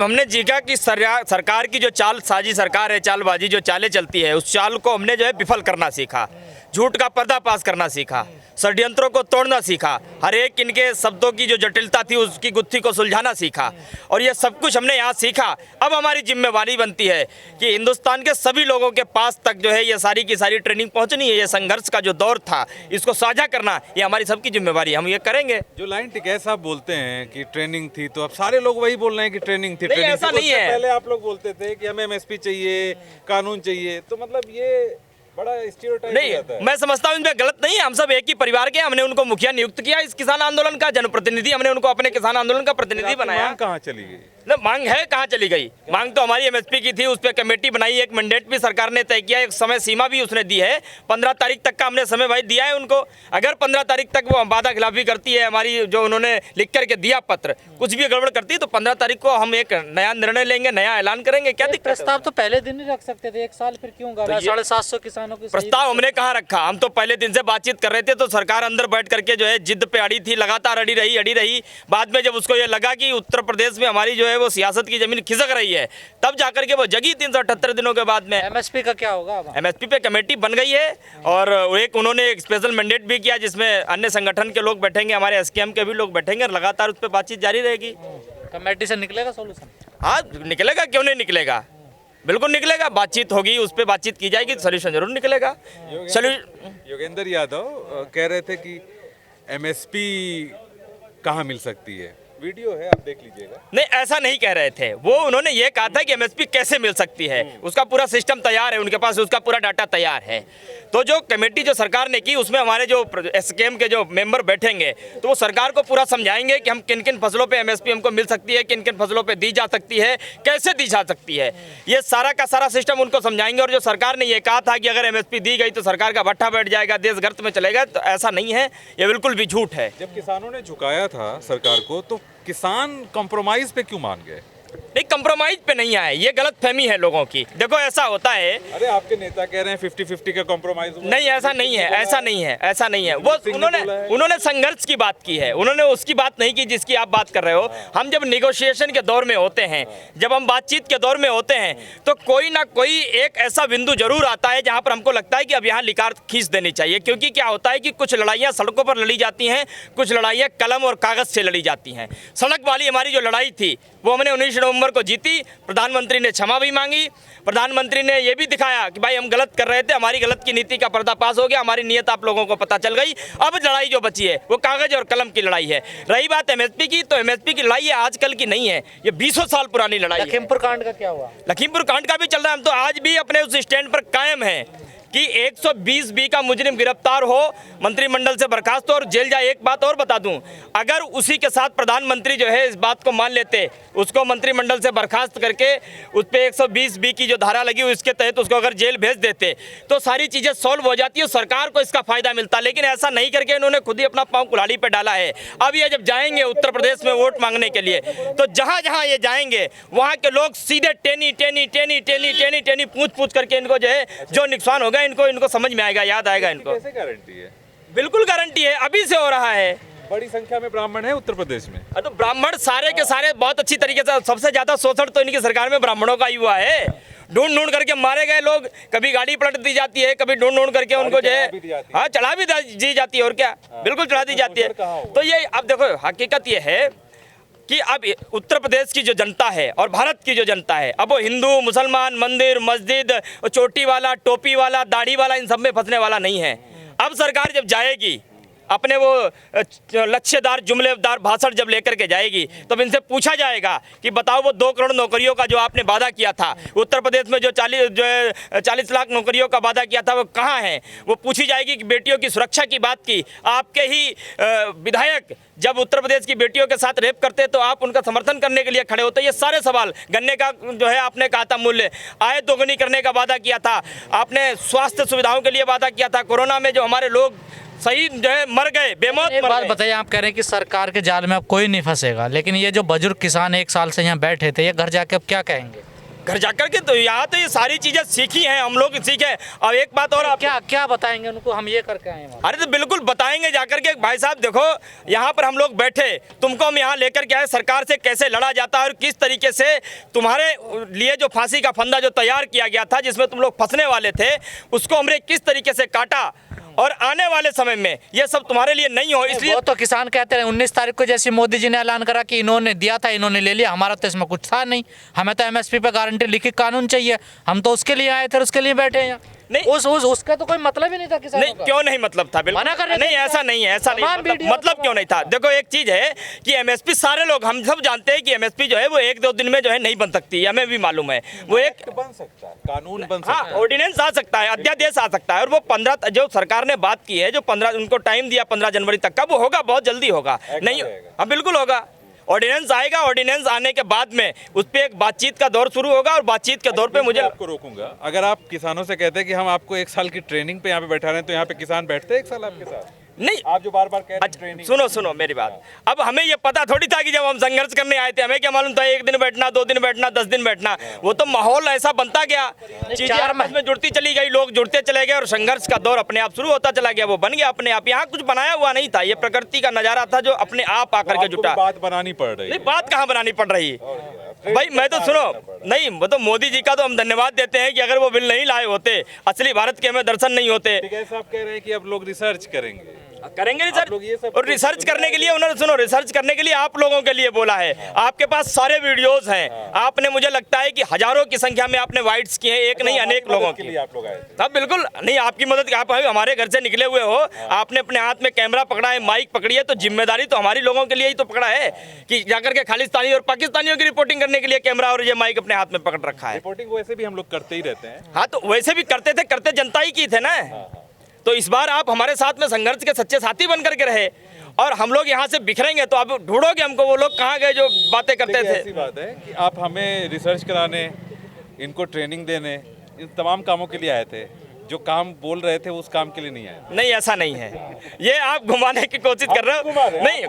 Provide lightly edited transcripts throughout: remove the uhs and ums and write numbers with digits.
हमने जीका कि सरकार की जो चालसाजी सरकार है, चालबाजी जो चालें चलती है, उस चाल को हमने जो है विफल करना सीखा, झूठ का पर्दाफाश करना सीखा, षड्यंत्रों को तोड़ना सीखा, हर एक इनके शब्दों की जो जटिलता थी उसकी गुत्थी को सुलझाना सीखा, और ये सब कुछ हमने यहाँ सीखा। अब हमारी जिम्मेवारी बनती है कि हिंदुस्तान के सभी लोगों के पास तक जो है ये सारी की सारी ट्रेनिंग पहुँचनी है। ये संघर्ष का जो दौर था इसको साझा करना ये हमारी सबकी जिम्मेवारी, हम ये करेंगे। जो लाइन टिकैत साहब बोलते हैं कि ट्रेनिंग थी, तो अब सारे लोग वही बोल रहे हैं कि ट्रेनिंग थी। नहीं, ऐसा नहीं है। पहले आप लोग बोलते थे कि हमें एमएसपी चाहिए, कानून चाहिए, तो मतलब ये बड़ा स्टीरियोटाइप हो जाता है। नहीं, मैं समझता हूँ इनमें गलत नहीं है। हम सब एक ही परिवार के, हमने उनको मुखिया नियुक्त किया इस किसान आंदोलन का, जनप्रतिनिधि, हमने उनको अपने किसान आंदोलन का प्रतिनिधि बनाया। मांग कहाँ चली गई? न, मांग है कहाँ चली गई? मांग तो हमारी एमएसपी की थी, उस पर कमेटी बनाई, एक मैंडेट भी सरकार ने तय किया, एक समय सीमा भी उसने दी है। 15 तारीख तक का हमने समय भाई दिया है उनको। अगर 15 तारीख तक वो वादा खिलाफी करती है हमारी, जो उन्होंने लिख करके दिया पत्र, कुछ भी गड़बड़ करती है, तो 15 तारीख को हम एक नया निर्णय लेंगे, नया ऐलान करेंगे। क्या दिक्कत? प्रस्ताव तो पहले दिन ही रख सकते थे, एक साल फिर क्यों? 750 किसानों की प्रस्ताव हमने कहाँ रखा? हम तो पहले दिन से बातचीत कर रहे थे, तो सरकार अंदर बैठ करके जो है जिद पे अड़ी थी, लगातार अड़ी रही। बाद में जब उसको ये लगा कि उत्तर प्रदेश में हमारी जो है वो सियासत की जमीन खिसक रही है, तब जाकर के वो जगी 378 दिनों के बाद में। एमएसपी का क्या होगा? एमएसपी पे कमेटी बन गई है, और एक उन्होंने एक स्पेशल मैंडेट भी किया जिसमें अन्य संगठन के लोग बैठेंगे, हमारे एसकेएम के भी लोग बैठेंगे, और लगातार उस पर बातचीत जारी रहेगी। कमेटी से निकलेगा सोल्यूशन? हाँ, निकलेगा, क्यों नहीं निकलेगा, बिल्कुल निकलेगा। बातचीत होगी, उस पर बातचीत की जाएगी, सोल्यूशन जरूर निकलेगा। योगेंद्र यादव कह रहे थे कि एमएसपी कहाँ मिल सकती है, वीडियो है, आप देख लीजिएगा। नहीं, ऐसा नहीं कह रहे थे वो। उन्होंने ये कहा था कि एमएसपी कैसे मिल सकती है, उसका पूरा सिस्टम तैयार है उनके पास, उसका पूरा डाटा तैयार है। तो जो कमेटी जो सरकार ने की, उसमें हमारे जो एसकेएम के जो मेंबर बैठेंगे, तो वो सरकार को पूरा समझाएंगे कि हम किन किन फसलों पे एमएसपी हमको मिल सकती है, किन किन फसलों पे दी जा सकती है, कैसे दी जा सकती है, ये सारा का सारा सिस्टम उनको समझाएंगे। और जो सरकार ने ये कहा था कि अगर एमएसपी दी गई तो सरकार का भट्ठा बैठ जाएगा, देश गर्त में चलेगा, तो ऐसा नहीं है, ये बिल्कुल भी झूठ है। जब किसानों ने झुकाया था सरकार को, तो किसान कॉम्प्रोमाइज पे क्यों मान गए? नहीं, कंप्रोमाइज पे नहीं आए, ये गलत फहमी है लोगों की। देखो ऐसा होता है। अरे आपके नेता कह रहे हैं 50-50 का कॉम्प्रोमाइज। नहीं, ऐसा नहीं है, ऐसा नहीं है, ऐसा नहीं है। वो उन्होंने संघर्ष की बात की है, उन्होंने उसकी बात नहीं की जिसकी आप बात कर रहे हो। हम जब निगोशिएशन के दौर में होते हैं, जब हम बातचीत के दौर में होते हैं, तो कोई ना कोई एक ऐसा बिंदु जरूर आता है जहां पर हमको लगता है कि अब यहाँ लिकार खींच देनी चाहिए। क्योंकि क्या होता है कि कुछ लड़ाइयाँ सड़कों पर लड़ी जाती हैं, कुछ लड़ाइयाँ कलम और कागज से लड़ी जाती हैं। सड़क वाली हमारी जो लड़ाई थी वो हमने 19 नवंबर को जीती। प्रधानमंत्री ने क्षमा भी मांगी, प्रधानमंत्री ने यह भी दिखाया कि भाई हम गलत कर रहे थे, हमारी गलत की नीति का पर्दाफाश हो गया, हमारी नीयत आप लोगों को पता चल गई। अब लड़ाई जो बची है वो कागज और कलम की लड़ाई है। रही बात एमएसपी की, तो एमएसपी की लड़ाई ये आजकल की नहीं है, ये 20 साल पुरानी लड़ाई है। लखीमपुर कांड का क्या हुआ? लखीमपुर कांड का भी चल रहा है। हम तो आज भी अपने उस स्टैंड पर कायम हैं कि 120 बी का मुजरिम गिरफ्तार हो, मंत्रिमंडल से बर्खास्त हो और जेल जाए। एक बात और बता दूं, अगर उसी के साथ प्रधानमंत्री जो है इस बात को मान लेते, उसको मंत्रिमंडल से बर्खास्त करके उस पर 120 बी की जो धारा लगी हुई उसके तहत उसको अगर जेल भेज देते, तो सारी चीज़ें सॉल्व हो जाती है, सरकार को इसका फायदा मिलता। लेकिन ऐसा नहीं करके इन्होंने खुद ही अपना पांव कुल्हाड़ी पे डाला है। अब ये जब जाएंगे उत्तर प्रदेश में वोट मांगने के लिए, तो जहाँ जहाँ ये जाएंगे वहाँ के लोग सीधे टेनी पूछ करके इनको जो है जो नुकसान होगा इनको समझ में आएगा, याद आएगा इनको। कैसे गारंटी है? बिल्कुल गारंटी है, अभी से हो रहा है। बड़ी संख्या में ब्राह्मण है उत्तर प्रदेश में। तो ब्राह्मण सारे के सारे बहुत अच्छी तरीके से, सबसे ज्यादा शोषण तो इनकी सरकार में ब्राह्मणों का ही हुआ है। ढूंढ करके मारे गए लोग, कभी गाड़ी पलट दी जाती है, कभी ढूंढ करके उनको जो है हाँ चढ़ा भी दी जाती है, और क्या बिल्कुल चढ़ा दी जाती है। तो ये अब देखो हकीकत ये है कि अब उत्तर प्रदेश की जो जनता है और भारत की जो जनता है, अब वो हिंदू मुसलमान, मंदिर मस्जिद, चोटी वाला, टोपी वाला, दाढ़ी वाला, इन सब में फंसने वाला नहीं है। अब सरकार जब जाएगी अपने वो लक्ष्यदार जुमलेदार भाषण जब लेकर के जाएगी, तब इनसे पूछा जाएगा कि बताओ वो 2 करोड़ नौकरियों का जो आपने वादा किया था, उत्तर प्रदेश में जो 40 लाख नौकरियों का वादा किया था वो कहाँ है। वो पूछी जाएगी कि बेटियों की सुरक्षा की बात की, आपके ही विधायक जब उत्तर प्रदेश की बेटियों के साथ रेप करते तो आप उनका समर्थन करने के लिए खड़े होते। ये सारे सवाल, गन्ने का जो है आपने कहा था मूल्य, आय दोगुनी करने का वादा किया था आपने, स्वास्थ्य सुविधाओं के लिए वादा किया था, कोरोना में जो हमारे लोग सही जो है मर गए, बेमौत। एक बात बताइए, आप कह रहे हैं कि सरकार के जाल में अब कोई नहीं फंसेगा, लेकिन ये जो बुजुर्ग किसान 1 साल से यहाँ बैठे थे, ये घर जाके अब क्या कहेंगे? घर जाकर के। तो यहाँ तो ये सारी चीजें सीखी हैं, हम लोग सीखे। और एक बात और आप क्या क्या बताएंगे उनको, हम ये करके आए हैं वहाँ? अरे तो बिल्कुल बताएंगे जाकर के, भाई साहब देखो यहाँ पर हम लोग बैठे, तुमको हम यहाँ लेकर के आए, सरकार से कैसे लड़ा जाता है और किस तरीके से तुम्हारे लिए जो फांसी का फंदा जो तैयार किया गया था, जिसमें तुम लोग फंसने वाले थे, उसको हमने किस तरीके से काटा। और आने वाले समय में ये सब तुम्हारे लिए नहीं हो, इसलिए वो तो किसान कहते हैं 19 तारीख को जैसे मोदी जी ने ऐलान करा कि इन्होंने दिया था, इन्होंने ले लिया, हमारा तो इसमें कुछ था नहीं। हमें तो एमएसपी पे गारंटी लिखित कानून चाहिए, हम तो उसके लिए आए थे, उसके लिए बैठे हैं यहाँ। नहीं, उसका तो कोई मतलब ही नहीं था किसानों नहीं का। क्यों नहीं मतलब था, बिल्कुल मना कर रहे थे नहीं, ऐसा नहीं है, ऐसा नहीं तमाम वीडियो मतलब क्यों नहीं था। देखो एक चीज है कि एमएसपी सारे लोग हम सब जानते हैं कि एमएसपी जो है वो 1-2 दिन में जो है नहीं बन सकती, हमें भी मालूम है। वो एक बन सकता है, कानून बन सकता हाँ है। ऑर्डिनेंस आ सकता है, अध्यादेश आ सकता है। और वो 15 जो सरकार ने बात की है, जो 15 उनको टाइम दिया 15 जनवरी तक का, वो होगा, बहुत जल्दी होगा। नहीं हाँ बिल्कुल होगा, ऑर्डिनेंस आएगा, ऑर्डिनेंस आने के बाद में उस पर एक बातचीत का दौर शुरू होगा। और बातचीत के दौर पे मुझे आपको रोकूंगा, अगर आप किसानों से कहते हैं कि हम आपको 1 साल की ट्रेनिंग पे यहाँ पे बैठा रहे हैं, तो यहाँ पे किसान बैठते हैं 1 साल आपके साथ? नहीं, आप जो बार बार कह रहे हैं अच्छा ट्रेनिंग। सुनो मेरी बात। अब हमें ये पता थोड़ी था कि जब हम संघर्ष करने आए थे, हमें क्या मालूम था 1 दिन बैठना, 2 दिन बैठना, 10 दिन बैठना। वो तो माहौल ऐसा बनता गया, चीजें आपस में जुड़ती चली गई, लोग जुड़ते चले गए और संघर्ष का दौर अपने आप शुरू होता चला गया। वो बन गया अपने आप, यहाँ कुछ बनाया हुआ नहीं था, ये प्रकृति का नजारा था जो अपने आप आकर के जुटा। बात बनानी पड़ रही है। नहीं, बात कहाँ बनानी पड़ रही भाई, मैं तो सुनो नहीं, वो तो मोदी जी का तो हम धन्यवाद देते हैं कि अगर वो बिल नहीं लाए होते, असली भारत के हमें दर्शन नहीं होते। साहब कह रहे हैं कि अब लोग रिसर्च करेंगे लोग ये रिसर्च। सब और रिसर्च करने के लिए उन्होंने, सुनो, रिसर्च करने के लिए आप लोगों के लिए बोला है। आपके पास सारे वीडियोस हैं, आपने मुझे लगता है कि हजारों की संख्या में आपने वाइट्स किए हैं, एक नहीं अनेक लोगों के लिए आप लोग आए थे। अब बिल्कुल नहीं, आपकी मदद, आप हमारे घर से निकले हुए हो, आपने अपने हाथ में कैमरा पकड़ा है, माइक पकड़ी है, तो जिम्मेदारी तो हमारी लोगों के लिए ही तो पकड़ा है कि जाकर के खालिस्तानी और पाकिस्तानियों की रिपोर्टिंग करने के लिए कैमरा और ये माइक अपने हाथ में पकड़ रखा है। रिपोर्टिंग वैसे भी हम लोग करते ही रहते हैं। हाँ तो वैसे भी करते थे, करते जनता ही की थे ना। तो इस बार आप हमारे साथ में संघर्ष के सच्चे साथी बन करके रहे, और हम लोग यहाँ से बिखरेंगे तो आप ढूंढोगे हमको, वो लोग कहाँ गए जो बातें करते थे। ऐसी बात है कि आप हमें रिसर्च कराने, इनको ट्रेनिंग देने, इन तमाम कामों के लिए आए थे। जो काम बोल रहे थे उस काम के लिए नहीं आए। नहीं, ऐसा नहीं है, ये आप घुमाने की कोशिश कर रहे हो। नहीं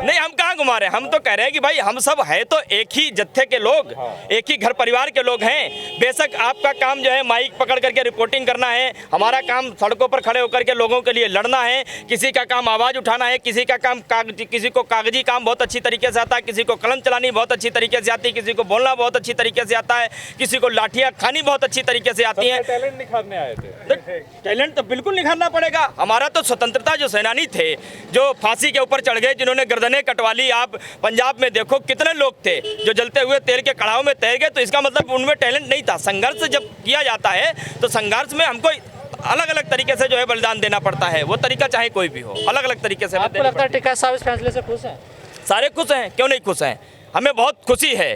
नहीं, हम कहाँ घुमा रहे हैं, हम तो कह रहे हैं कि भाई हम सब है तो एक ही जत्थे के लोग, एक ही घर परिवार के लोग हैं। बेशक आपका काम जो है माइक पकड़ करके रिपोर्टिंग करना है, हमारा काम सड़कों पर खड़े होकर के लोगों के लिए लड़ना है। किसी का काम आवाज़ उठाना है, किसी का काम किसी को कागजी काम बहुत अच्छी तरीके से आता है, किसी को कलम चलानी बहुत अच्छी तरीके से आती है, किसी को बोलना बहुत अच्छी तरीके से आता है, किसी को लाठियाँ खानी बहुत अच्छी तरीके से आती हैं। टैलेंट निखारने आए थे। टैलेंट तो बिल्कुल निखारना पड़ेगा। हमारा तो स्वतंत्रता जो सेनानी थे, जो फांसी के ऊपर चढ़ गए, जिन्होंने गर्दनें कटवा ली, आप पंजाब में देखो कितने लोग थे जो जलते हुए तेल के कड़ाव में तैर गए। तो इसका मतलब उनमें टैलेंट नहीं था। संघर्ष जब किया जाता है तो संघर्ष में हमको अलग अलग तरीके से जो है बलिदान देना पड़ता है, वो तरीका चाहे कोई भी हो, अलग अलग तरीके से। आपको लगता है टिकैत साहब इस फैसले से खुश हैं? सारे खुश हैं, क्यों नहीं खुश हैं। हमें बहुत खुशी है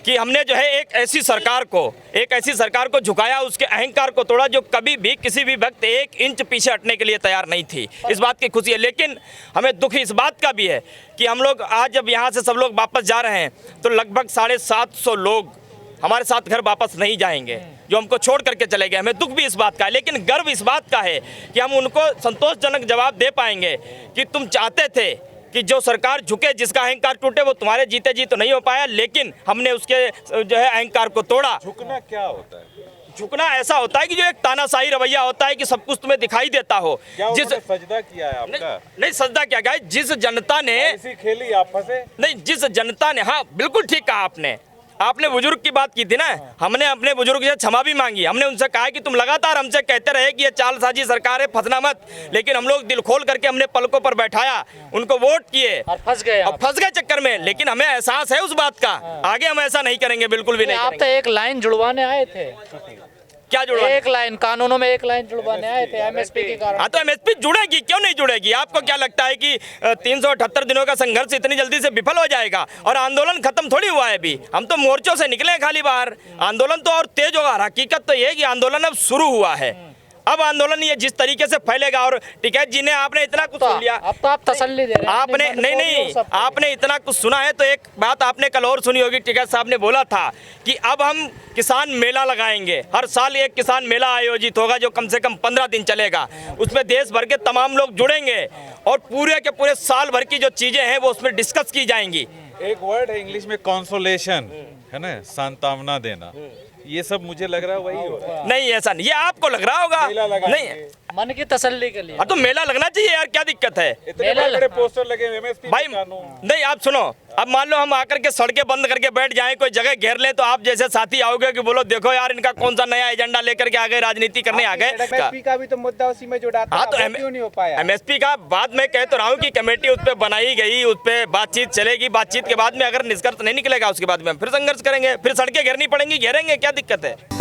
कि हमने जो है एक ऐसी सरकार को झुकाया, उसके अहंकार को तोड़ा जो कभी भी किसी भी वक्त 1 इंच पीछे हटने के लिए तैयार नहीं थी। इस बात की खुशी है। लेकिन हमें दुख इस बात का भी है कि हम लोग आज जब यहाँ से सब लोग वापस जा रहे हैं तो लगभग 750 लोग हमारे साथ घर वापस नहीं जाएंगे, जो हमको छोड़ करके चले गए। हमें दुख भी इस बात का है, लेकिन गर्व इस बात का है कि हम उनको संतोषजनक जवाब दे पाएंगे कि तुम चाहते थे कि जो सरकार झुके, जिसका अहंकार टूटे, वो तुम्हारे जीते जी तो नहीं हो पाया, लेकिन हमने उसके जो है अहंकार को तोड़ा। झुकना क्या होता है? झुकना ऐसा होता है कि जो एक तानाशाही रवैया होता है कि सब कुछ तुम्हें दिखाई देता हो। जिस सजदा किया है आपका? नहीं सजदा क्या गया, जिस जनता ने ऐसी खेली आप फंसे नहीं, जिस जनता ने, हाँ बिल्कुल ठीक कहा आपने बुजुर्ग की बात की थी ना, हमने अपने बुजुर्ग से क्षमा भी मांगी। हमने उनसे कहा कि तुम लगातार हमसे कहते रहे कि ये चालसाजी सरकार है, फंसना मत, लेकिन हम लोग दिल खोल करके हमने पलकों पर बैठाया, उनको वोट किए और फंस गए। अब फंस गए चक्कर में। लेकिन हमें एहसास है उस बात का, आगे हम ऐसा नहीं करेंगे, बिल्कुल भी नहीं आप तो एक लाइन जुड़वाने आए थे। क्या जुड़वा? एक लाइन, कानूनों में एक लाइन जुड़वाने आए थे एमएसपी के कारण। हाँ तो एमएसपी जुड़ेगी, क्यों नहीं जुड़ेगी? आपको क्या लगता है कि 378 दिनों का संघर्ष इतनी जल्दी से विफल हो जाएगा? और आंदोलन खत्म थोड़ी हुआ है अभी, हम तो मोर्चों से निकले खाली बाहर। आंदोलन तो और तेज होगा। हकीकत तो ये है कि आंदोलन अब शुरू हुआ है। अब आंदोलन ये जिस तरीके से फैलेगा, और टिकैत जी ने आपने इतना कुछ सुन लिया, अब तो आप तसल्ली दे रहे हैं। आपने नहीं, आपने इतना कुछ सुना है तो एक बात आपने कल और सुनी होगी, टिकैत साहब ने बोला था कि अब हम किसान मेला लगाएंगे। हर साल एक किसान मेला आयोजित होगा जो कम से कम 15 दिन चलेगा। उसमें देश भर के तमाम लोग जुड़ेंगे और पूरे के पूरे साल भर की जो चीजें हैं वो उसमें डिस्कस की जाएंगी। एक वर्ड है इंग्लिश में, कंसोलेशन। है ना, सांत्वना देना, ये सब मुझे लग रहा है वही हो रहा है। नहीं ऐसा नहीं, ये आपको लग रहा होगा। मेला लगा नहीं के, मन की तसल्ली के लिए। हाँ तो मेला लगना चाहिए यार, क्या दिक्कत है इतने मेला बड़े पोस्टर लगे एमएसपी भाई? नहीं आप सुनो, अब मान लो हम आकर के सड़कें बंद करके बैठ जाएं, कोई जगह घेर ले, तो आप जैसे साथी आओगे कि बोलो देखो यार इनका कौन सा नया एजेंडा लेकर के आ गए, राजनीति करने आ गए। एमएसपी का भी तो मुद्दा उसी में जुड़ा था, हाँ तो वो क्यों नहीं हो पाया? एमएसपी का बात मैं कह तो रहा हूँ कि कमेटी उस पर बनाई गई, उस पर बातचीत चलेगी, बातचीत के बाद में अगर निष्कर्ष नहीं निकलेगा उसके बाद में हम फिर संघर्ष करेंगे, फिर सड़कें घेरनी पड़ेंगी, घेरेंगे, क्या दिक्कत है।